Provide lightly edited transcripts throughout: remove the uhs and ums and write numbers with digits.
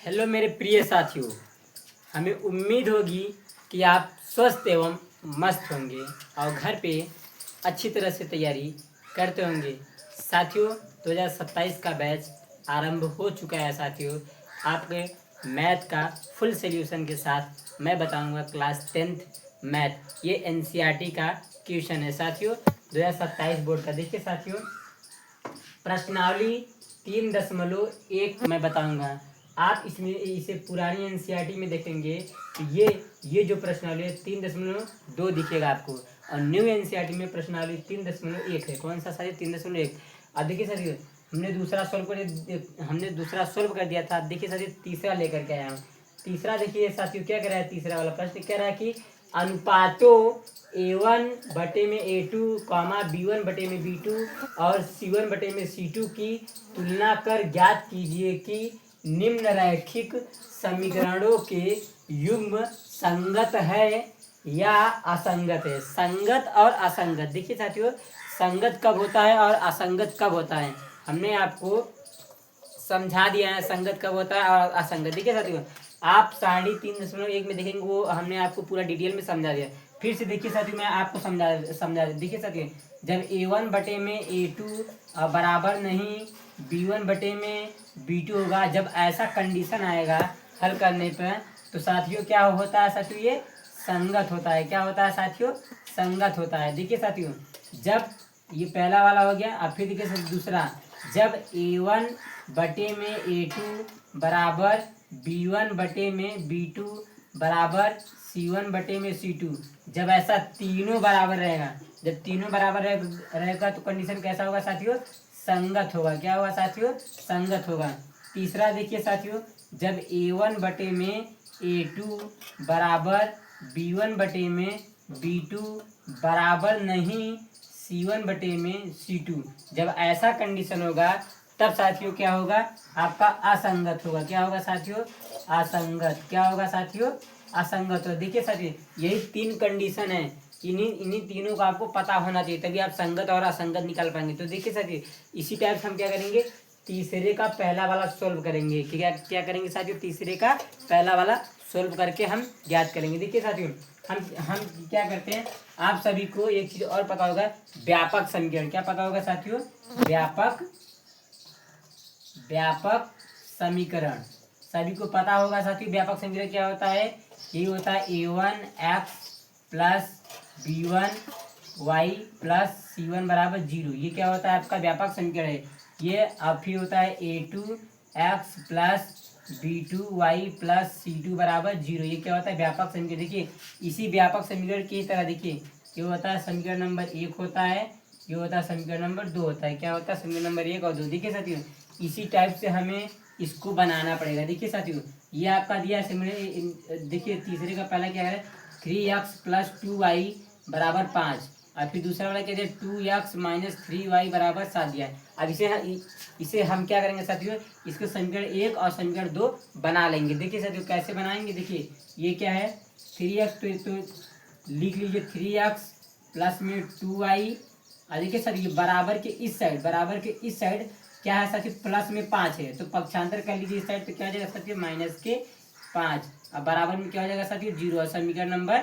Hello मेरे प्रिय साथियों, हमें उम्मीद होगी कि आप स्वस्थ एवं मस्त होंगे और घर पे अच्छी तरह से तैयारी करते होंगे। साथियों, 2027 का बैच आरंभ हो चुका है। साथियों, आपके मैथ का फुल सॉल्यूशन के साथ मैं बताऊंगा क्लास 10th मैथ। ये एनसीईआरटी का क्वेश्चन है साथियों, 2027 बोर्ड का। देखिए साथियों, प्रश्नावली 3.1 मैं बताऊंगा। आप इसमें इसे पुरानी एनसीईआरटी में देखेंगे तो ये जो प्रश्नावली है 3.2 दिखेगा आपको, और न्यू एनसीईआरटी में प्रश्नावली 3.1 है। कौन सा साथी? 3.1। अब देखिए साथियों, हमने दूसरा सोल्व कर दिया था। अब देखिए साथियों, तीसरा लेकर के आया हूँ। तीसरा देखिए साथियों, क्या कह रहा है? तीसरा वाला प्रश्न कह रहा है कि अनुपातों A1 बटे में A2, B1 बटे में B2 और C1 बटे में C2 की तुलना कर ज्ञात कीजिए कि निम्न रैखिक समीकरणों के युग्म संगत है या असंगत है। संगत और असंगत। देखिए साथियों, संगत कब होता है और असंगत कब होता है, हमने आपको समझा दिया है। संगत कब होता है और असंगत। देखिए साथियों, आप सारणी 3.1 में देखेंगे, वो हमने आपको पूरा डिटेल में समझा दिया। फिर से देखिए साथियों, मैं आपको समझा देखिए साथियों, जब A1 बटे में A2 बराबर नहीं B1 बटे में B2 होगा, जब ऐसा कंडीशन आएगा हल करने पर, तो साथियों क्या होता है? साथियों ये संगत होता है। क्या होता है साथियों? संगत होता है। देखिए साथियों, जब ये पहला वाला हो गया। अब फिर देखिए दूसरा, जब A1 बटे में A2 बराबर B1 बटे में B2 बराबर C1 बटे में C2, जब ऐसा तीनों बराबर रहेगा, जब तीनों बराबर रहेगा तो कंडीशन कैसा होगा साथियों? संगत होगा। क्या होगा साथियों? संगत होगा। तीसरा देखिए साथियों, जब A1 बटे में A2 बराबर B1 बटे में B2 बराबर नहीं C1 बटे में C2, जब ऐसा कंडीशन होगा तब साथियों क्या होगा? आपका असंगत होगा। क्या होगा साथियों? असंगत। क्या होगा साथियों? असंगत हो। देखिए साथियों, यही 3 कंडीशन है। इन्हीं तीनों का आपको पता होना चाहिए, तभी आप संगत और असंगत निकाल पाएंगे। तो देखिए साथियों, इसी टाइप से हम क्या करेंगे? तीसरे का पहला वाला सोल्व करेंगे। क्या करेंगे साथियों? तीसरे का पहला वाला सोल्व करके हम ज्ञात करेंगे। देखिए साथियों, हम क्या करते हैं, आप सभी को एक चीज और पता होगा, व्यापक समीकरण। क्या पता होगा साथियों? व्यापक समीकरण सभी को पता होगा साथियों। व्यापक समीकरण क्या होता है? ये होता है A1x plus B1y plus C1 बराबर 0। ये क्या होता है? आपका व्यापक समीकरण है ये। अब फिर होता है A2x plus B2y plus C2 बराबर 0। ये क्या होता है? व्यापक समीकरण। देखिए, इसी व्यापक समीकरण की तरह देखिए, ये होता है समीकरण नंबर 1 होता है, ये होता है समीकरण नंबर 2 होता है। क्या होता है? समीकरण नंबर 1 और 2। देखिए साथियों, इसी टाइप से हमें इसको बनाना पड़ेगा। देखिए साथियों, ये आपका दिया है। देखिए तीसरे का पहला क्या है? 3x प्लस 2y बराबर 5, और फिर दूसरा वाला क्या दिया? 2x माइनस 3y बराबर 7 दिया है। अब इसे हम क्या करेंगे साथियों? इसको समीकरण 1 और समीकरण 2 बना लेंगे। देखिए साथियों, कैसे बनाएंगे? देखिए, ये क्या है? 3x, तो लिख लीजिए 3x प्लस में 2y। और देखिए सर, ये बराबर के इस साइड क्या है साथियों? प्लस में 5 है, तो पक्षांतर कर लीजिए इस साइड, तो क्या हो जाएगा साथियों? -5। अब बराबर में क्या हो जाएगा साथियों? 0। और समीकरण नंबर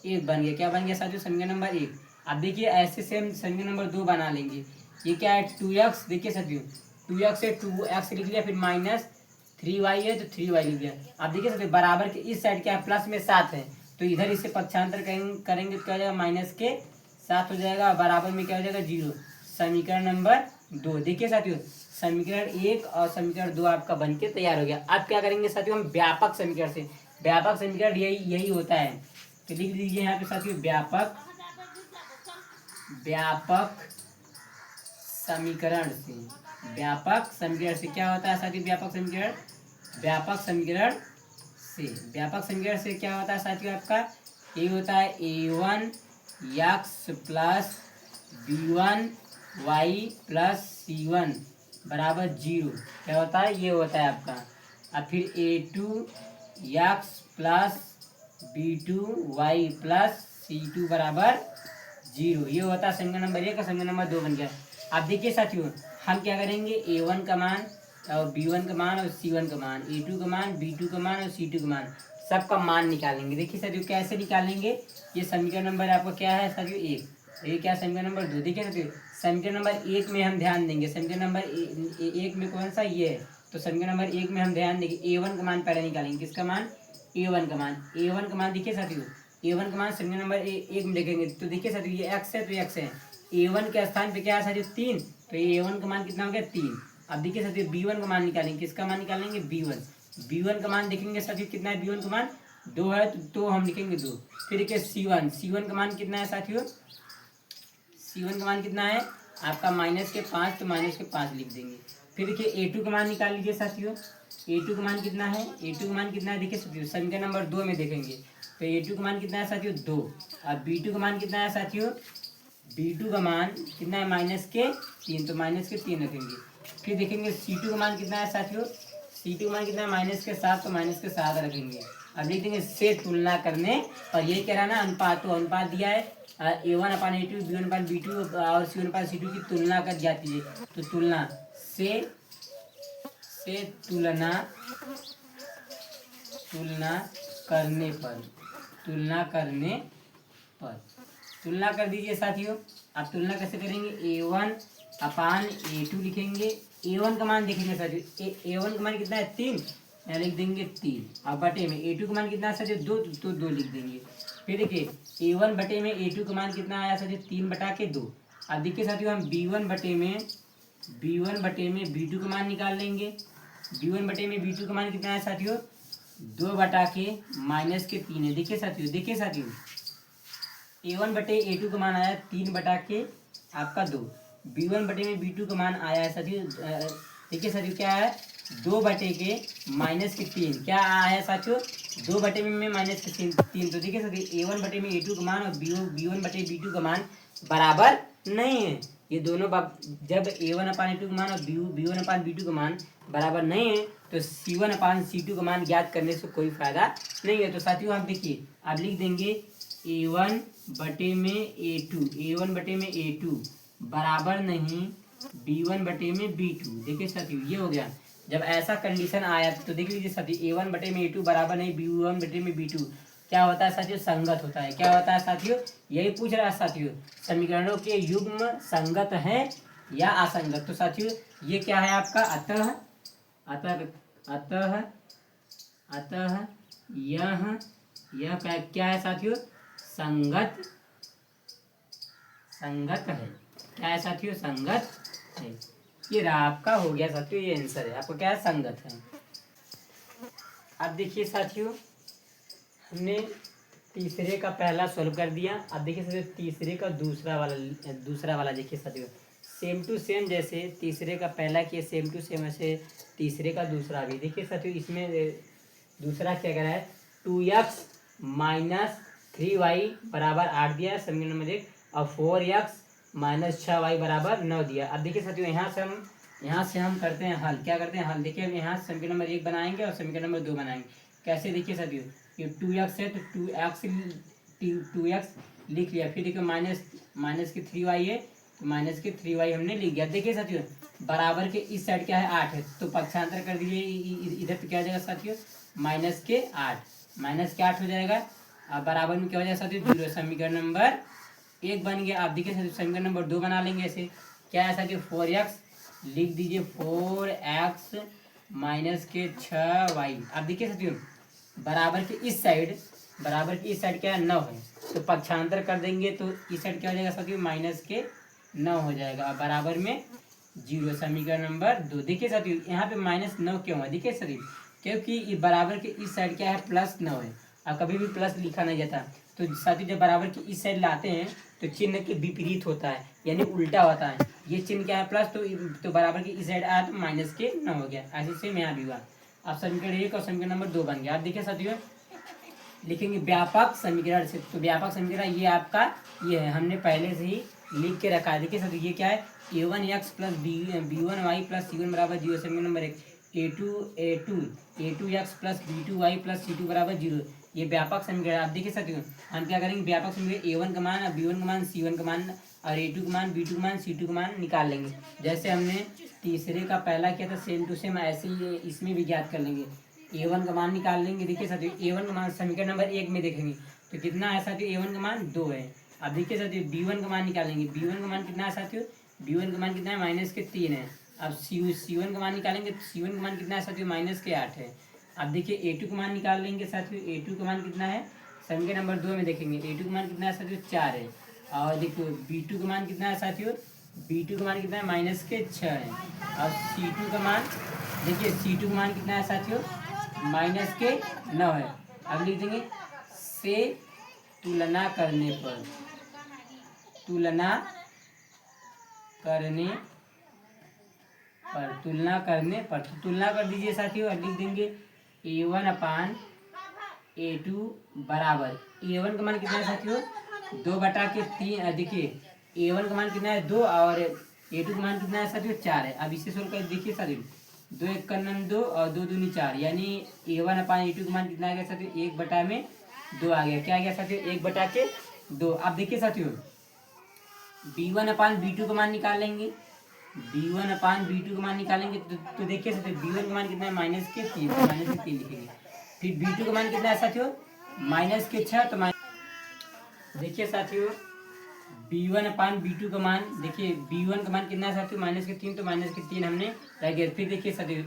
1 बन गया। क्या बन गया साथियों? समीकरण नंबर 1। अब देखिए, ऐसे से हम समीकरण नंबर 2 बना लेंगे। ये क्या है? 2x। देखिए साथियों, 2x से 2x लिख लिया, फिर -3y है तो 3y लिख दिया। अब देखिए साथियों, बराबर के इस साइड क्या है? प्लस में 7 है, तो इधर इसे पक्षांतर करेंगे तो क्या हो जाएगा? -7 हो जाएगा। बराबर में क्या हो जाएगा? 0। समीकरण नंबर 2। देखिए साथियों, समीकरण 1 और समीकरण 2 आपका बनके तैयार हो गया। अब क्या करेंगे साथियों? हम व्यापक समीकरण से, व्यापक समीकरण यही होता है, तो लिख दीजिए यहाँ पे साथियों, व्यापक समीकरण से। व्यापक समीकरण से क्या होता है साथियों? व्यापक समीकरण से क्या होता है साथियों? आपका ये होता है A1x plus B1y plus C1 बराबर 0। क्या होता है? ये होता है आपका। अब फिर A2x plus B2y plus C2 बराबर 0। ये होता है समीकरण नंबर 1 और समीकरण नंबर 2 बन गया। अब देखिए साथियों, हम क्या करेंगे? A1 का मान और B1 का मान और C1 का मान, A2 का मान, B2 का मान और C2 का मान, सबका मान निकालेंगे। देखिए साथियों कैसे निकालेंगे, ये समीकरण नंबर आपका क्या है साथियों 1, ये क्या समीकरण नंबर 2। देखिए साथियों समीकरण नंबर 1 में हम ध्यान देंगे, समीकरण नंबर 1 में कौन सा ये है, तो समीकरण नंबर 1 में हम ध्यान देंगे A1 का मान पहले निकालेंगे। किसका मान, A1 का मान। A1 का मान देखिए साथियों, A1 का मान समीकरण नंबर 1 में देखेंगे तो देखिए साथियों ये x है तो x है, A1 के स्थान पे क्या है साथियों 3, तो ये A1 का मान कितना हो गया 3। अब देखिए साथियों B1 का मान निकालेंगे। किसका मान निकालेंगे, B1 का मान देखेंगे साथियों कितना है, B1 का मान 2 है तो हम लिखेंगे 2। फिर देखिए C1 का मान कितना है साथियों, C1 का मान कितना है आपका -5, तो -5 लिख देंगे। फिर देखिए A2 का मान निकाल लीजिए साथियों, A2 का मान कितना है, A2 का मान कितना है देखिए साथियों समीकरण नंबर 2 में देखेंगे तो A2 का मान कितना है साथियों 2। अब B2 का मान कितना है साथियों, B2 का मान कितना है -3, तो -3 रखेंगे। फिर देखेंगे C2 का मान कितना है साथियों, C2 का मान कितना है -7, तो -7 रखेंगे। अब देख देंगे से तुलना करने पर, ये कह रहा है ना अनुपात, तो अनुपात दिया है A1/A2, B1/B2 और C1/C2 की तुलना कर जाती है, तो तुलना से तुलना करने पर, तुलना कर दीजिए साथियों। आप तुलना कैसे करेंगे, A1/A2 लिखेंगे। A1 का मान देखेंगे साथियों, A1 का मान कितना है 3, यहाँ लिख देंगे 3। अब बटे में A2 का मान कितना है साथियों 2, तो 2 लिख देंगे। फिर देखिए A1 बटे में A2 का मान कितना आया साथियों 3/2। अब देखिए साथियों हम B1 बटे में B2 का मान निकाल लेंगे। B1 बटे में B2 का मान कितना है साथियों 2/-3 है। देखिए साथियों A1 बटे A2 का मान आया 3/, आपका 2। B1 बटे में B2 का मान आया है साथियों, देखिए साथियों क्या है 2/-3, क्या आया है साथियों 2 बटे में -3। तो देखिए साथियों A1 बटे में A2 का मान और B1 बटे B2 का मान बराबर नहीं है। ये दोनों जब A1/A2 का मान और B1/B2 का मान बराबर नहीं है तो C1/C2 का मान ज्ञात करने से कोई फायदा नहीं है। तो साथियों आप देखिए आप लिख देंगे A1 बटे में A2 बराबर नहीं B1 बटे में B2। देखिए साथियों ये हो गया। जब ऐसा कंडीशन आया तो देख लीजिए साथियों A1 बटे में A2 बराबर नहीं B1 बटे में B2, क्या होता है साथियों संगत होता है। क्या होता है साथियों, यही पूछ रहा है साथियों समीकरणों के युग्म संगत है या असंगत। तो साथियों ये क्या है आपका अतः यह क्या है साथियों संगत है। क्या है साथियों संगत है। ये आपका हो गया साथियों, ये आंसर है आपको क्या है संगत है। अब देखिए साथियों हमने तीसरे का पहला सॉल्व कर दिया। अब देखिए साथियों तीसरे का दूसरा वाला देखिए साथियों सेम टू सेम, जैसे तीसरे का पहला किया सेम टू सेम ऐसे तीसरे का दूसरा भी। देखिए साथियों इसमें दूसरा क्या कह रहा है 2x - 3y बराबर 8 दिया है समीकरण नंबर 1, और 4x - 6y बराबर 9 दिया। अब देखिए साथियों यहाँ से हम करते हैं हल। क्या करते हैं हल, देखिए हम यहाँ समीकरण नंबर 1 बनाएंगे और समीकरण नंबर 2 बनाएंगे। कैसे देखिए साथियों ये 2x है तो 2x लिख लिया। फिर देखिए माइनस के 3y है तो -3y हमने लिख दिया। देखिए साथियों बराबर के इस साइड क्या है 8 है तो पक्षांतर कर दीजिए इधर पे क्या हो जाएगा साथियों -8 हो जाएगा। अब बराबर में क्या हो जाएगा साथियों 0। समीकरण नंबर 1 बन गया। आप देखिए साथियों समीकरण नंबर 2 बना लेंगे ऐसे। क्या है साथियों 4x लिख दीजिए 4x - 6y। अब देखिए साथियों बराबर के इस साइड क्या है 9 है तो पक्षांतर कर देंगे तो इस साइड क्या हो जाएगा साथियों -9 हो जाएगा। अब बराबर में 0 समीकरण नंबर 2। देखिए साथियों यहाँ पे -9 क्यों है, देखिए साथियों क्योंकि बराबर के इस साइड क्या है +9 है। अब कभी भी प्लस लिखा नहीं जाता तो साथियों जब बराबर के इस साइड लाते हैं तो चिन्ह के विपरीत होता है यानी उल्टा होता है। ये चिन्ह क्या है प्लस तो बराबर की इस साइड आया तो -9 हो गया। ऐसे सेम यहाँ भी हुआ। अब समीकरण 1 और समीकरण नंबर 2 बन गया। आप देखिए साथियों लिखेंगे व्यापक समीकरण से, तो व्यापक समीकरण ये आपका ये है हमने पहले से ही लिख के रखा है। देखिए साथियों ये क्या है A1x + B1y + C1 बराबर 0। समीकरण नंबर 1 A2x + B2y + C2 बराबर 0। ये व्यापक समीकरण। आप देखिए साथियों हम क्या करेंगे व्यापक समीकरण A1 का मान B1 का मान C1 का मान और A2 का मान, B2 का मान, C2 का मान निकाल लेंगे। जैसे हमने तीसरे का पहला किया था सेम टू सेम ऐसे ही इसमें भी ज्ञात कर लेंगे। A1 का मान निकाल लेंगे। देखिए साथियों A1 का मान समीकरण नंबर 1 में देखेंगे तो कितना है साथियों, A1 का मान 2 है। अब देखिए साथियों B1 का मान निकालेंगे। B1 का मान कितना है साथियों, B1 का मान कितना है, -3 है। अब C1 का मान निकालेंगे तो C1 का मान कितना है साथियों, -8 है। अब देखिए A2 का मान निकाल लेंगे साथियों। A2 का मान कितना है, समीकरण नंबर 2 में देखेंगे। A2 का मान कितना है साथियों, 4 है। और देखो B2 का मान कितना है साथियों, B2 का मान कितना है, -6 है। और C2 का मान देखिए, C2 का मान कितना है साथियों, -9 है। अब लिख देंगे से तुलना करने पर, तुलना करने पर तो तुलना कर दीजिए साथियों। अब लिख देंगे A1 अपान A2 बराबर, A1 का मान कितना है साथियों, 2/3। देखिए A1 का मान कितना है 2 और A2 का मान कितना है साथियों, 4 है। अब इसे सोल्व कर देखिए साथियों, 2 1 का 2 और 2 दूनी 4, यानी A1 अपान A2 का मान कितना आ गया साथियों, 1/2 आ गया। क्या आ गया साथियों, 1/2। अब देखिए साथियों B1 अपान B2 का मान निकाल लेंगे। B1 अपान B2 का मान निकालेंगे तो देखिए साथियों B1 का मान कितना है, -3 लिखेंगे। फिर B2 का मान कितना है साथियों, -6। तो देखिए साथियों B1 अपान B2 का मान, देखिए B1 का मान कितना है साथियों, -3, तो -3 हमने रख दिया। फिर देखिए साथियों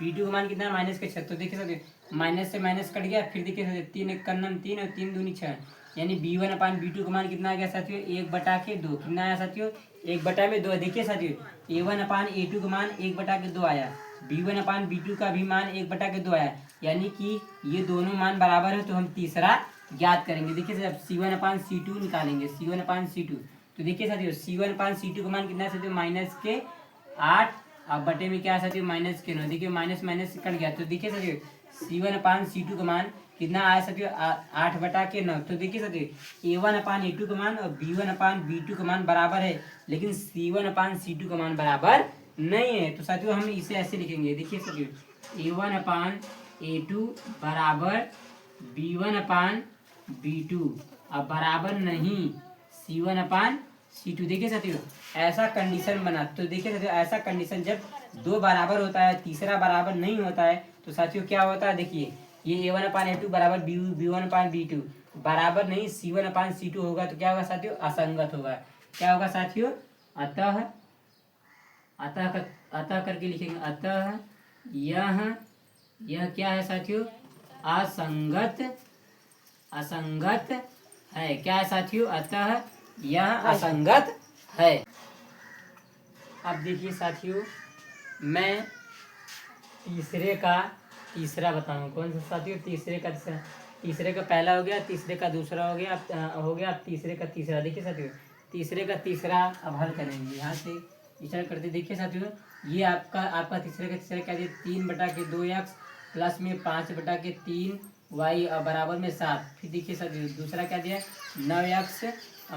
B2 का मान कितना है, -6। तो देखिए साथियों माइनस से माइनस कट गया। फिर देखिए साथियों 3 1 का 3 और 3 दूनी 6, यानी B1 अपान B2 का मान कितना आ गया साथियों, 1/2। कितना आया साथियों, 1/2। देखिए साथियों A1 अपान A2 का मान 1/2 आया। B1 अपान B2 का भी मान 1/2 आया, यानी कि ये दोनों मान बराबर है। तो हम तीसरा ज्ञात करेंगे। देखिए जब C1 अपान C2 निकालेंगे, C1 अपान C2, तो देखिए साथियों C1 अपान C2 का मान कितना है साथियों, -8 और बटे में क्या है साथियों, -9। देखिए माइनस माइनस कट गया। तो देखिए साथियों C1 अपान C2 का मान कितना आया साथियों, 8/9। तो देखिए साथियों A1 अपान A2 का मान और B1 अपान B2 का मान बराबर है, लेकिन C1 अपान C2 का मान बराबर नहीं है। तो साथियों हम इसे ऐसे लिखेंगे। देखिए साथियों A1 अपान A2 बराबर B1 अपान B2 अब बराबर नहीं C1 अपान C2। देखिए साथियों ऐसा कंडीशन बना। तो देखिए साथियों ऐसा कंडीशन जब दो बराबर होता है, तीसरा बराबर नहीं होता है, तो साथियों क्या होता है, देखिए ये A1 अपान A2 बराबर B1 अपान B2 बराबर नहीं C1 अपान C2 होगा। तो क्या होगा साथियों, असंगत होगा। क्या होगा साथियों, अतः अतः करके लिखेंगे, अतः यह क्या है साथियों, असंगत है। क्या है साथियों, अतः यह असंगत है। अब देखिए साथियों मैं तीसरा बताऊंगा। कौन सा साथियों, तीसरे का पहला हो गया, तीसरे का दूसरा हो गया, अब तीसरे का तीसरा। देखिए साथियों तीसरे का तीसरा अब हल करेंगे। यहाँ से विचार करते देखिए साथियों ये आपका तीसरे का तीसरा क्या दिया, 3/2x प्लस में 5/3 y और बराबर में 7। फिर देखिए साथियों दूसरा क्या दिया, 9x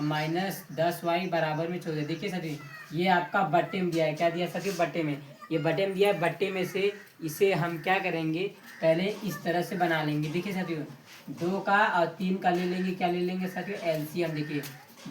माइनस 10y बराबर में 14। देखिए साथियों ये आपका बट्टे में दिया है। क्या दिया साथियों, बट्टे में। ये बट्टे में दिया है, बट्टे में से इसे हम क्या करेंगे, पहले इस तरह से बना लेंगे। देखिए साथियों 2 का और 3 का ले लेंगे। क्या ले लेंगे साथियों, एलसीएम। देखिए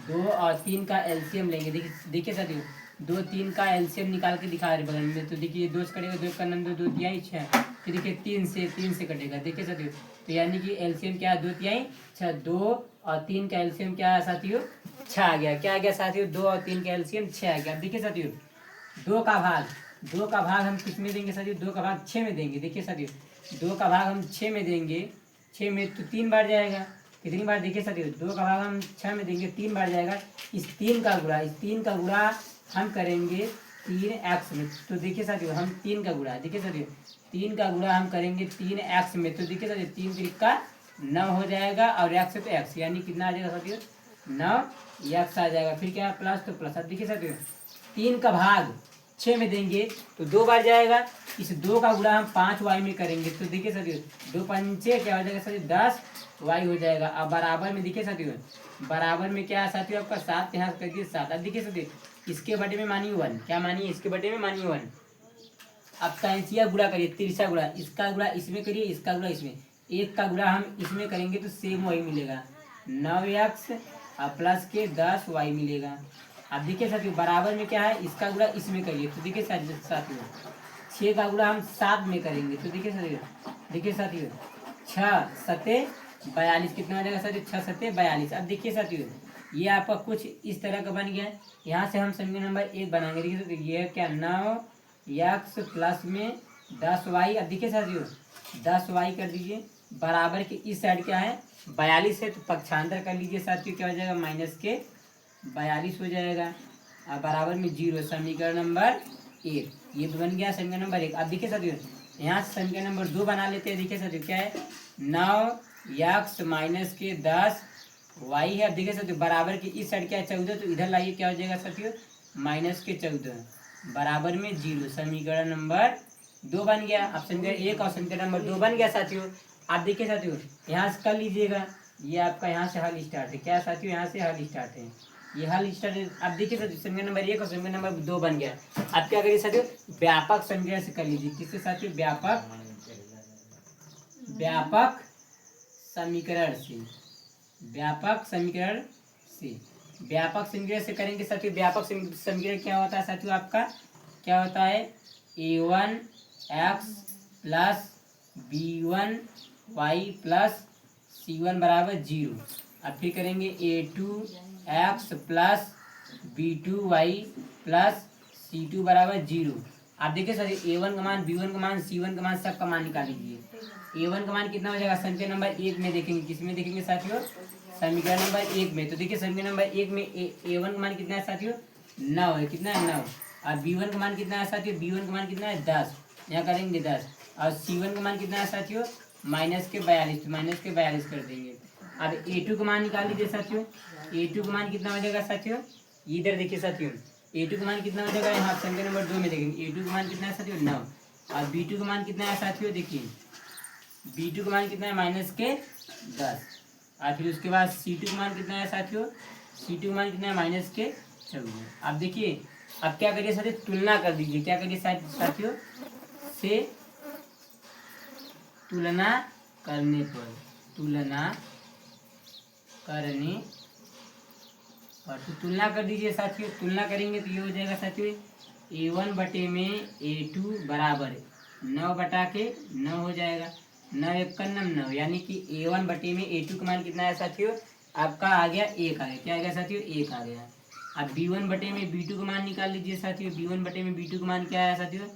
2 और 3 का एलसीएम लेंगे। देखिए साथियों 2 3 का एलसीएम निकाल के दिखा रहे बगल में। तो देखिए 2 से कटेगा, 2 का 2 2 तिहाई 6। फिर देखिए 3 से कटेगा। देखिए साथियों तो यानी कि एलसीएम क्या है, 2 तिहाई 6। 2 और 3 का एलसीएम क्या है साथियों, 6 आ गया। क्या आ गया साथियों, 2 और 3 का एलसीएम 6 आ गया। देखिए साथियों 2 का भाग हम किस में देंगे साथियों, 2 का भाग 6 में देंगे। देखिए साथियों 2 का भाग हम 6 में देंगे, 6 में तो 3 बार जाएगा। कितनी बार, देखिए साथियों 2 का भाग हम 6 में देंगे, 3 बार जाएगा। इस 3 का गुणा हम करेंगे 3x में। तो देखिए साथियों हम 3 का गुणा, देखिए साथियों 3 का गुणा हम करेंगे 3x में। तो देखिए साथियों 3 त्रिका 9 हो जाएगा और x है तो x, यानी कितना आ जाएगा साथियों, 9x आ जाएगा। फिर क्या प्लस, तो प्लस। अब देखिए साथियों 3 का भाग 6 में देंगे तो 2 बार जाएगा। इस 2 का गुणा हम 5y में करेंगे। तो देखिए साथियों 2 पंचे क्या हो जाएगा साथियों, 10y हो जाएगा। अब बराबर में देखिए साथियों, बराबर में क्या है साथियों आपका 7, यहाँ कर दिए 7। अब देखिए साथियों इसके बटे में मानिए 1। क्या मानिए, इसके बटे में मानिए 1। अब तैंसिया गुणा करिए, तिरछा गुणा, इसका गुणा इसमें करिए, इसका गुणा इसमें। एक का गुणा हम इसमें करेंगे तो सेम वही मिलेगा, 9x प्लस के 10y मिलेगा। अब देखिए साथियों बराबर में क्या है, इसका गुणा इसमें करिए तो देखिए साथियों 6 का गुणा हम 7 में करेंगे तो देखिए साथियों 6 सत्ते 42 कितना हो जाएगा साथियों, 6 सत्ते 42। अब देखिए साथियों ये आपका कुछ इस तरह का बन गया। यहाँ से हम समीकरण नंबर 1 बनाएंगे। देखिए तो ये क्या 9x प्लस में 10y। अब देखिए साथियों 10y कर दीजिए, बराबर के इस साइड क्या है 42 है तो पक्षांतर कर लीजिए साथियों, क्या हो जाएगा माइनस के 42 हो जाएगा। अब बराबर में 0, समीकरण नंबर 1 ये बन गया समीकरण नंबर 1। अब देखिए साथियों यहाँ से समीकरण नंबर 2 बना लेते हैं। देखिए साथियों क्या है 9x माइनस के 10y है। अब देखिए साथियों बराबर की इस साइड क्या है 14 तो इधर लाइए, क्या हो जाएगा साथियों माइनस के 14 बराबर में 0, समीकरण नंबर 2 बन गया। अब समीकरण 1 और समीकरण नंबर 2 बन गया साथियों। आप देखिए साथियों यहाँ से कर लीजिएगा, ये आपका यहाँ से हल स्टार्ट है, क्या साथियों यहाँ से हल स्टार्ट है, ये हल स्टार्ट है। अब देखिए साथियों समीकरण नंबर 1 और समीकरण नंबर 2 बन गया। अब क्या करिए साथियों व्यापक समीकरण से कर लीजिए। किससे साथियों व्यापक समीकरण से, व्यापक समीकरण से करेंगे साथियों। व्यापक समीकरण क्या होता है साथियों, आपका क्या होता है a1x plus b1y plus c1 बराबर 0। अब फिर करेंगे a2x plus b2y plus c2 बराबर 0। आप देखिए साथियों a1 का मान, b1 का मान, c1 का मान, सब का मान निकाल लीजिए। a1 का मान कितना हो जाएगा समीकरण नंबर 1 में देखेंगे, किसमें देखेंगे साथियों समीकरण नंबर 1 में। तो देखिए समीकरण नंबर 1 में a1 का मान कितना है साथियों 9 है, कितना है 9। और b1 का मान कितना है साथियों, b1 का मान कितना है 10, यहाँ करेंगे 10। और c1 का मान कितना है साथियों माइनस के 42, तो माइनस के 42 कर देंगे। अब a2 का मान निकाल लीजिए साथियों। a2 का मान कितना हो जाएगा साथियों, इधर देखिए साथियों a2 का मान कितना हो जाएगा, यहाँ समीकरण नंबर 2 में देखेंगे a2 का मान कितना है साथियों 9। और b2 का मान कितना है साथियों, देखिए b2 का मान कितना है माइनस के 10। और फिर उसके बाद c2 का मान कितना है साथियों, c2 का मान कितना है माइनस के 14। अब देखिए अब क्या करिए साथियों तुलना कर दीजिए, क्या करिए साथियों से तुलना करने पर, तो तुलना कर दीजिए साथियों। तुलना करेंगे तो ये हो जाएगा साथियों a1 बटे में a2 बराबर 9 बटा के 9 हो जाएगा, 9 एक का 9, यानी कि a1 बटे में a2 का मान कितना है साथियों आपका आ गया 1 आ गया, क्या आ गया साथियों 1 आ गया। अब b1 बटे में b2 का मान निकाल लीजिए साथियों। b1 बटे में b2 का मान क्या है साथियों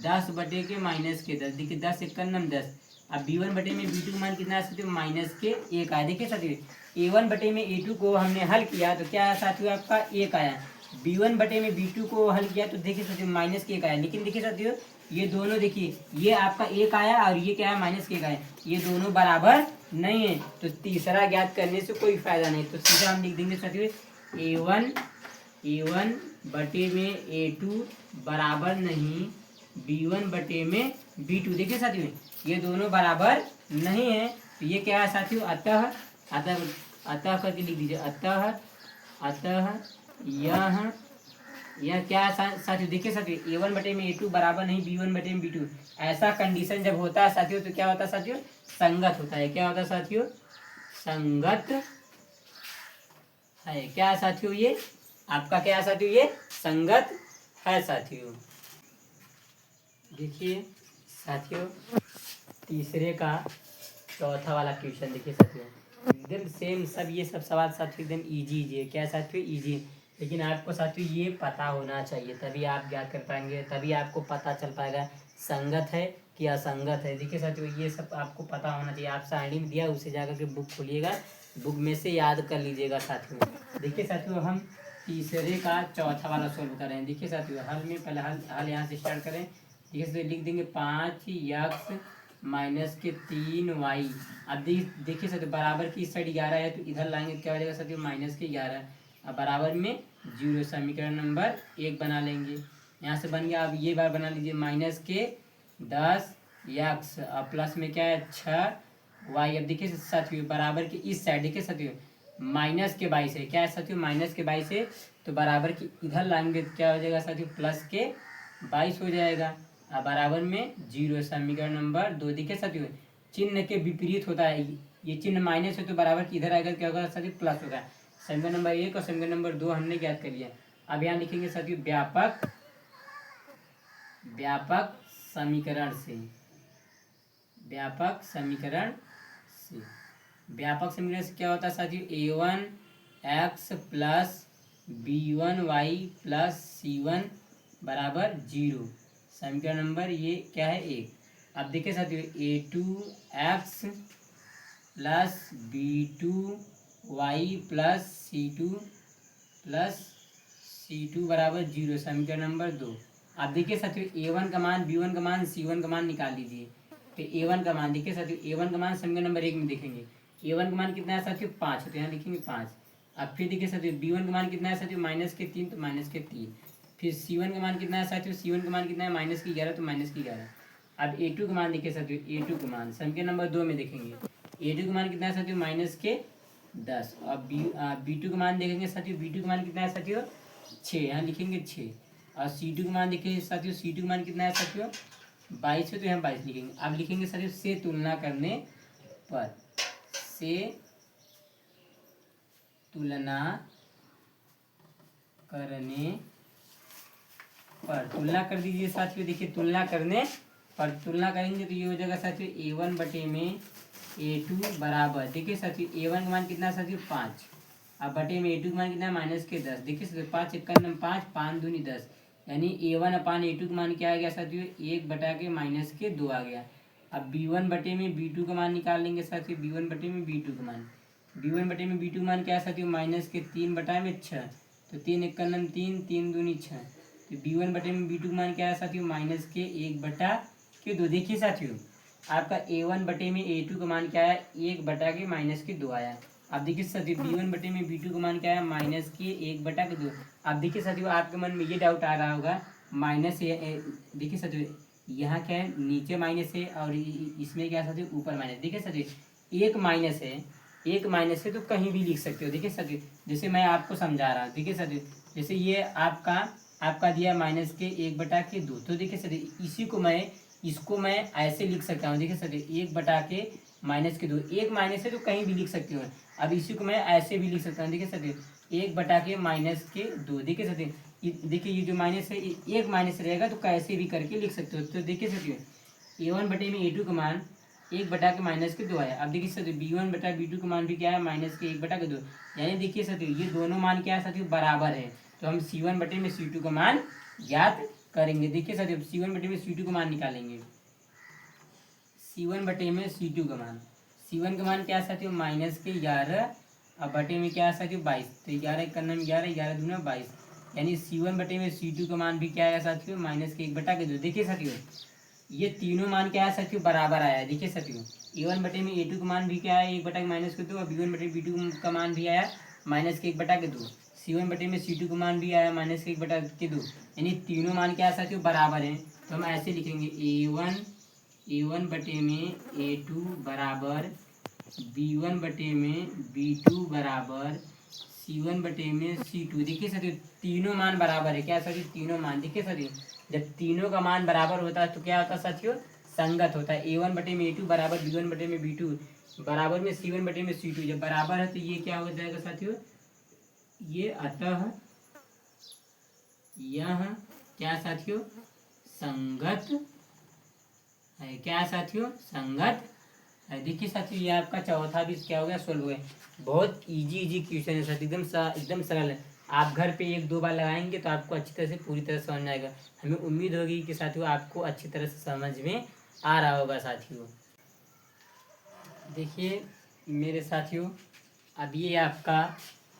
10 बटे के माइनस के 10, देखिए 10 एक का 10। अब b1 बटे में b2 का मान कितना है साथियों माइनस के 1 आया। देखिए साथियों a1 बटे में a2 को हमने हल किया तो क्या आया साथियों आपका 1 आया। b1 बटे में b2 को हल किया तो देखिए साथियों माइनस के 1 आया। लेकिन देखिए साथियों ये दोनों देखिए ये आपका 1 आया और ये क्या है माइनस के 1 आया, ये दोनों बराबर नहीं है, तो तीसरा ज्ञात करने से कोई फायदा नहीं। तो सीधा हम लिख देंगे साथियों a1 बटे में a2 बराबर नहीं b1 बटे में b2। देखिए साथियों ये दोनों बराबर नहीं है, तो ये क्या है साथियों अतः करके लिख दीजिए। अतः यह क्या है साथियों, देखिए साथियों a1 बटे में a2 बराबर नहीं b1 बटे में b2। ऐसा कंडीशन जब होता है साथियों तो क्या होता है साथियों संगत होता है। क्या होता है साथियों संगत है। क्या है साथियों ये आपका क्या है साथियों ये संगत है साथियों। देखिए साथियों तीसरे का चौथा वाला क्वेश्चन देखिए साथियों एकदम सेम, सब ये सब सवाल साथियों एकदम इजी है। क्या साथियों इजी, लेकिन आपको साथियों ये पता होना चाहिए तभी आप ज्ञात कर पाएंगे, तभी आपको पता चल पाएगा संगत है कि असंगत है। देखिए साथियों ये सब आपको पता होना चाहिए। आप साइड में दिया उसे जाकर के बुक खोलिएगा, बुक में से याद कर लीजिएगा साथियों। देखिए साथियों हम तीसरे का चौथा वाला सोल्व कर रहे हैं। देखिए साथियों हल में पहले हल यहाँ से स्टार्ट करें। देखिए साथियों लिख देंगे 5x माइनस के 3y। अब देखिए साथियों बराबर की इस साइड 11 है तो इधर लाएंगे क्या हो जाएगा साथियों माइनस के 11। अब बराबर में 0, समीकरण नंबर 1 बना लेंगे। यहाँ से बन गया। अब ये बार बना लीजिए माइनस के 10x और प्लस में क्या है 6y। अब देखिए साथियों बराबर की इस साइड देखिए साथियों माइनस के 22 है, क्या है साथियों माइनस के 22 है, तो बराबर की इधर लाएंगे तो क्या हो जाएगा साथियों प्लस के 22 हो जाएगा। अब बराबर में 0, समीकरण नंबर 2। देखिए साथियों चिन्ह के विपरीत होता है, ये चिन्ह माइनस है तो बराबर की इधर आएगा क्या होगा साथियों प्लस होगा। समीकरण नंबर 1 और समीकरण नंबर 2 हमने ज्ञात कर लिया। अब यहाँ लिखेंगे साथियों व्यापक समीकरण से, व्यापक समीकरण से। व्यापक समीकरण से क्या होता है साथियों, a1x plus b1y plus c1 बराबर 0। समीकरण नंबर ये क्या है 1। अब देखिए साथियों a2x plus b2y plus c2 बराबर 0। समीकरण नंबर 2। अब देखिए साथियों a1 का मान, b1 का मान, c1 का मान निकाल लीजिए। तो a1 का मान देखिए साथियों, a1 का मान समीकरण नंबर 1 में देखेंगे। a1 का मान कितना है साथियों 5, तो यहाँ लिखेंगे 5। अब फिर देखिए साथियों b1 का मान कितना है साथियों -3, तो -3। फिर c1 का मान कितना है साथियों, c1 का मान कितना है -11, तो -11। अब a2 का मान देखिए साथियों, a2 का मान समीकरण नंबर 2 में देखेंगे। a2 का मान कितना है साथियों -10। अब b2 का मान देखेंगे साथियों, b2 का मान कितना है साथियों 6, यहाँ लिखेंगे 6। और c2 का मान देखिए साथियों, c2 का मान कितना है साथियों 22 है, तो यहाँ 22 लिखेंगे। अब लिखेंगे साथियों से तुलना करने पर, से तुलना करने पर, तुलना कर दीजिए साथियों। देखिए तुलना करने पर, तुलना करेंगे तो ये हो जाएगा साथियों a1 बटे में a2 बराबर, देखिए साथियों a1 का मान कितना है साथियों 5, अब बटे में a2 का मान कितना है -10। देखिए साथियों 5 1 5, 5 दूनी 10, यानी a1 अपान a2 का मान क्या आ गया साथियों 1 बटा के -2 आ गया। अब b1 बटे में b2 का मान निकाल लेंगे साथियों, b1 बटे में b2 का मान, b1 बटे में b2 का मान क्या है साथियों -3 बटा में 6, तो 3 1 3, 3 दूनी 6। तो b1 बटे में b2 का मान क्या है साथियों -1 बटा के 2। देखिए साथियों आपका a1 बटे में a2 का मान क्या है 1 बटा के -2 आया। अब देखिए साथियों b1 बटे में b2 का मान क्या है -1 बटा के 2। अब देखिए साथियों आपके मन में ये डाउट आ रहा होगा देखिए साथियों यहाँ क्या है नीचे माइनस है और इसमें क्या है साथियों ऊपर माइनस। देखिए साथियों एक माइनस है तो कहीं भी लिख सकते हो। देखिए साथियों जैसे मैं आपको समझा रहा हूँ, देखिए साथियों जैसे ये आपका दिया -1 बटा के 2, तो देखिए साथियों इसको मैं ऐसे लिख सकता हूँ। देखिए साथियों 1 बटा के -2, एक माइनस है तो कहीं भी लिख सकते हो। अब इसी को मैं ऐसे भी लिख सकता हूँ। देखिए साथियों 1 बटा के -2। देखिए साथियों देखिए ये जो माइनस है एक माइनस रहेगा तो कैसे भी करके लिख सकते हो। तो देखिए साथियों a1 बटे में a2 का मान 1 बटा के -2 आया। अब देखिए साथियों b1 बटा b2 का मान भी क्या है -1 बटा के 2, यानी देखिए साथियों ये दोनों मान क्या है साथियों बराबर है। तो हम c1 बटे में c2 का मान ज्ञात करेंगे। देखिए साथियों c1 बटे में c2 का मान निकालेंगे। c1 बटे में c2 का मान, c1 का मान क्या है साथियों -11, अब बटे में क्या है साथियों 22, तो 11 1 11, 11 दूना 22, यानी c1 बटे में c2 का मान भी क्या आया साथियों -1 बटा के 2। देखिए साथियों ये तीनों मान क्या है साथियों बराबर आया है। देखिए साथियों a1 बटे में a2 का मान भी क्या है 1 बटा के -2, और b1 बटे b2 का मान भी आया -1 बटा के 2, c1 बटे में c2 का मान भी आया -1 बटा के 2, यानी तीनों मान क्या है साथियों बराबर हैं। तो हम ऐसे लिखेंगे a1 बटे में a2 बराबर b1 बटे में b2 बराबर c1 बटे में c2। देखिए साथियों तीनों मान बराबर है। क्या साथियों तीनों मान, देखिए साथियों जब तीनों का मान बराबर होता है तो क्या होता है साथियों संगत होता है। a1 बटे में a2 बराबर b1 बटे में b2 बराबर में c1 बटे में c2, जब बराबर है तो ये क्या हो जाएगा साथियों ये अतः यह क्या साथियों संगत है। क्या साथियों संगत है। देखिए साथियों ये आपका चौथा भी क्या हो गया सोल्व हो गया। बहुत इजी क्वेश्चन है साथियों, एकदम सरल है। आप घर पे 1 2 बार लगाएंगे तो आपको अच्छी तरह से पूरी तरह समझ में आएगा। हमें उम्मीद होगी कि साथियों आपको अच्छी तरह से समझ में आ रहा होगा। साथियों देखिए मेरे साथियों अब ये आपका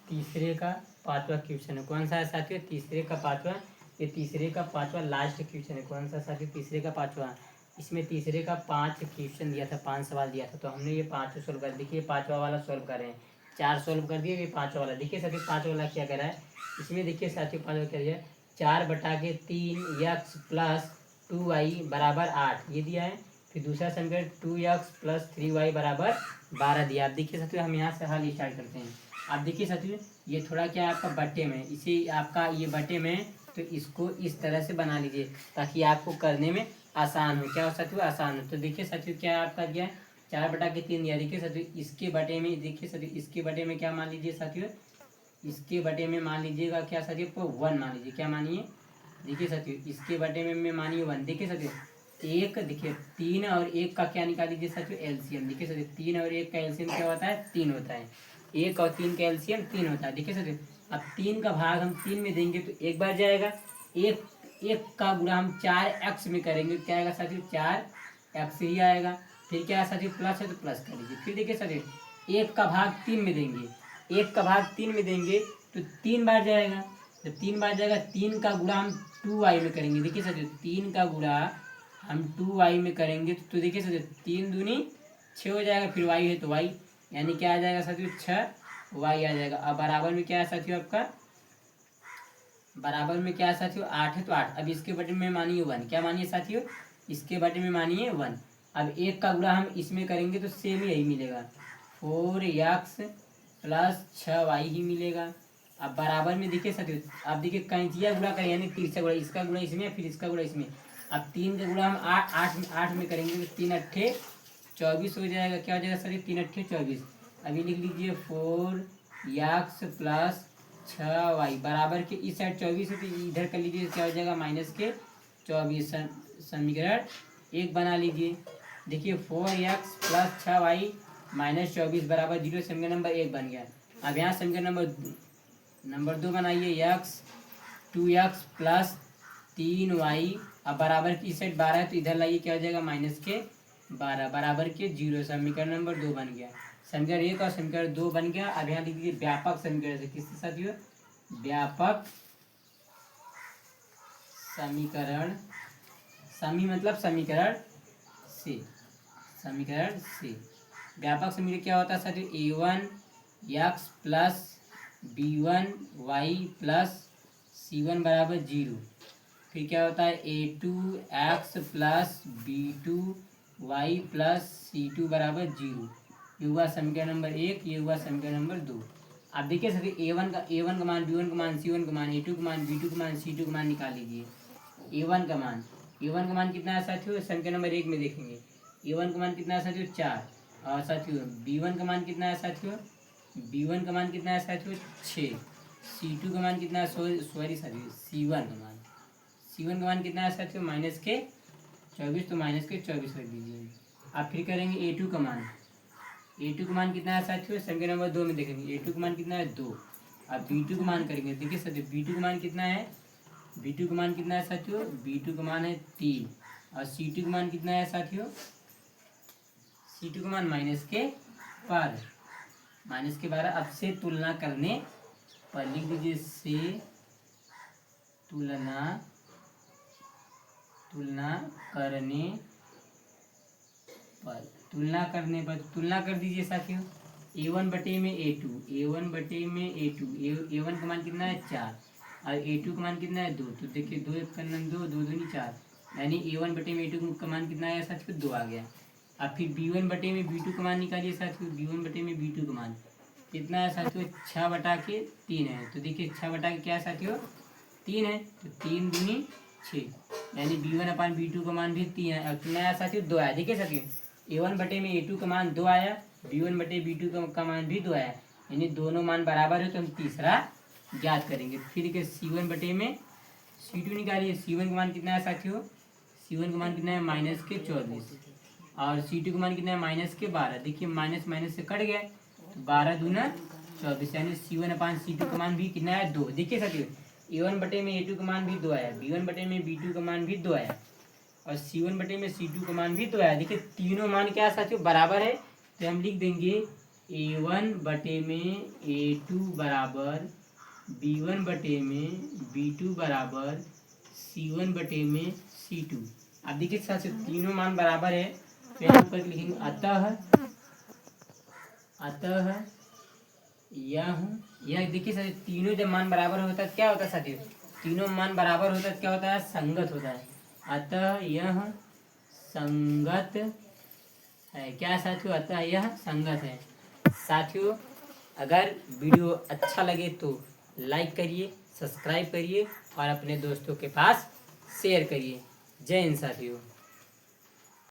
तीसरे का 5वां क्वेश्चन है। कौन सा है साथियों तीसरे का 5वां, ये तीसरे का 5वां लास्ट क्वेश्चन है। कौन सा साथियों तीसरे का 5वां, इसमें तीसरे का 5 क्वेश्चन दिया था, 5 सवाल दिया था, तो हमने ये 5 सोल्व कर। देखिए 5वां वाला सोल्व कर रहे हैं, 4 सोल्व कर दिए, ये 5वां वाला। देखिए साथियों 5वां वाला क्या कर रहा है, इसमें देखिए साथियों 5वां क्या दिया 4 बटा के 3 x प्लस 2y बराबर 8 ये दिया है। फिर दूसरा समीकरण 2x प्लस 3y बराबर 12 दिया। आप देखिए साथियों हम यहाँ से हल स्टार्ट करते हैं। आप देखिए साथियों ये थोड़ा क्या आपका बट्टे में, इसे आपका ये बट्टे में, तो इसको इस तरह से बना लीजिए ताकि आपको करने में आसान हो। क्या हो साथियों आसान हो। तो देखिए साथियों क्या आपका दिया 4 बटा के 3 दिया। देखिए साथियों इसके बटे में, देखिए साथियों इसके बटे में क्या मान लीजिए साथियों इसके बटे में मान लीजिएगा क्या साथियों, आपको 1 मान लीजिए, क्या मानिए, देखिए साथियों इसके बटे में मानिए 1। देखिए साथियों एक, देखिए 3 और 1 का क्या निकाल लीजिए साथियों, एलसीएम। देखिए साथियों 3 और 1 का एलसीएम क्या होता है, 3 होता है। 1 और 3 का एलसीएम 3 होता है। देखिए साथियों अब 3 का भाग हम 3 में देंगे तो एक बार जाएगा, एक एक का गुणा हम 4x में करेंगे, क्या आएगा साथियों, 4x ही आएगा। फिर क्या है साथियों, प्लस है तो प्लस कर लीजिए। फिर देखिए साथियों 1 का भाग 3 में देंगे, 1 का भाग 3 में देंगे तो 3 बार जाएगा। जब 3 बार जाएगा 3 का गुणा हम 2y में करेंगे। देखिए साथियों 3 का गुणा हम 2y में करेंगे तो देखिए साथियों 3 दूनी 6 हो जाएगा, फिर y है तो y, यानी क्या आ जाएगा साथियों 6y आ जाएगा। अब बराबर में क्या है साथियों, आपका बराबर में क्या है साथियों, 8 है तो 8। अब इसके बटे में मानिए 1, क्या मानिए साथियों, इसके बटे में मानिए 1। अब 1 का गुणा हम इसमें करेंगे तो सेम यही मिलेगा, 4x प्लस 6y ही मिलेगा। अब बराबर में देखिए साथियों, अब देखिए कैंचिया गुणा करें यानी तिरछा गुणा, इसका गुणा इसमें फिर इसका गुणा इसमें। अब 3 का गुणा हम 8 में करेंगे तो 3 अट्ठे 24 हो जाएगा। क्या हो जाएगा साथियों, 3 अट्ठे 24। अभी लिख लीजिए 4x प्लस 6y बराबर के इस साइड 24 है तो इधर कर लीजिए, क्या हो जाएगा माइनस के 24। समीकरण 1 बना लीजिए। देखिए 4x प्लस 6y माइनस 24 बराबर 0, समीकरण नंबर 1 बन गया। अब यहाँ समीकरण नंबर 2 बनाइए, x 2x प्लस 3y, अब बराबर की इस साइड 12 है तो इधर लाइए, क्या हो जाएगा माइनस के 12 बराबर के 0। समीकरण नंबर 2 बन गया। समीकरण 1 और समीकरण 2 बन गया। अब यहाँ लिख दीजिए व्यापक समीकरण से, किसके साथियों, व्यापक समीकरण, समी मतलब समीकरण से, समीकरण से व्यापक समीकरण क्या होता है साथियों, a1 x plus b1 y plus c1 बराबर 0। फिर क्या होता है a2 x plus b2 y plus c2 बराबर 0। ये हुआ समीकरण नंबर 1, ये हुआ समीकरण नंबर 2। अब देखिए सर a1 का मान, b1 का मान, c1 का मान, a2 का मान, b2 का मान, c2 का मान निकाल लीजिए। a1 का मान कितना है साथियों, समीकरण नंबर 1 में देखेंगे। a1 का मान कितना है साथियों 4, और साथियों b1 का मान कितना है साथियों, b1 का मान कितना है साथियों 6। c2 का मान कितना है, सॉरी साथियों c1 का मान कितना है साथियों माइनस के 24, तो माइनस के 24 रख दीजिए। अब फिर करेंगे a2 का मान, a2 का मान कितना है साथियों, समीकरण नंबर 2 में देखेंगे a2 का मान कितना है 2। अब b2 का मान करेंगे, देखिए साथियों b2 का मान कितना है, b2 का मान कितना है साथियों, b2 का मान है 3। और c2 का मान कितना है साथियों, c2 का मान माइनस के 12। अब से तुलना करने पर लिख दीजिए, से तुलना कर दीजिए साथियों। a1 बटे में a2, a1 का मान कितना है 4 और a2 का मान कितना है 2। तो देखिए 2 1 का 2, 2 दूनी 4, यानी a1 बटे में a2 का मान कितना आया साथियों 2 आ गया। अब फिर b1 बटे में b2 का मान निकालिए साथियों, b1 बटे में b2 का मान कितना है साथियों 6 बटा के 3 है। तो देखिए 6 बटा के क्या है साथियों 3 है, तो 3 दूनी 6, यानी b1 अपान b2 का मान भी 3 है। अब कितना आया साथियों 2 आया। देखिए साथियों a1 बटे में a2 का मान 2 आया, b1 बटे b2 का मान भी 2 आया, यानी दोनों मान बराबर है तो हम तीसरा ज्ञात करेंगे। फिर देखिए c1 बटे में c2 निकालिए। c1 का मान कितना है साथियों, c1 का मान कितना है माइनस के 24 और c2 का मान कितना है माइनस के 12। देखिए माइनस माइनस से कट गया तो 12 दूना 24, यानी c1 अपान c2 का मान भी कितना है 2। देखिए साथियों a1 बटे में a2 का मान भी 2 आया, b1 बटे में b2 का मान भी 2 आया और c1 बटे में c2 का मान भी 2 आया। देखिए तीनों मान क्या है साथियों बराबर है, तो हम लिख देंगे a1 बटे में a2 बराबर b1 बटे में b2 बराबर c1 बटे में c2। अब देखिए साथियों तीनों मान बराबर है तो यहाँ पर लिखेंगे अतः यह देखिए साथियों तीनों जब मान बराबर होता है क्या होता है साथियों, तीनों मान बराबर होता है क्या होता है संगत होता है। अतः यह संगत है, क्या साथियों, अतः यह संगत है। साथियों अगर वीडियो अच्छा लगे तो लाइक करिए, सब्सक्राइब करिए और अपने दोस्तों के पास शेयर करिए। जय हिंद साथियों।